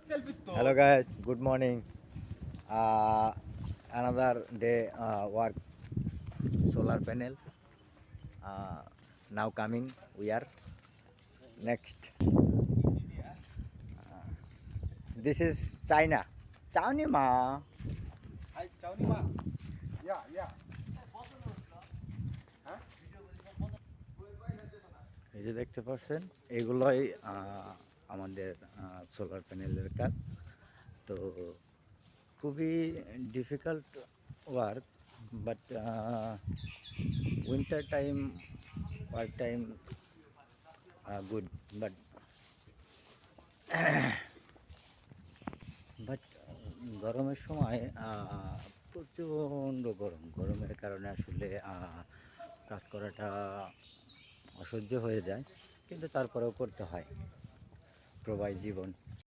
Hello guys, good morning. Another day work solar panel. Uh, Now coming, we are next. This is China. China ma. Hi, Chaunima. Yeah, yeah. Huh? এই যে দেখতে পাচ্ছেন এগুলোই আমাদের solar প্যানেলের কাজ। তো খুবই difficult work, but winter time work time good, but but গরমের সময় প্রচণ্ড গরমের কারণে আসলে কাজ করাটা অসহ্য হয়ে যায়, কিন্তু তারপরেও করতে হয়, প্রবাহী জীবন।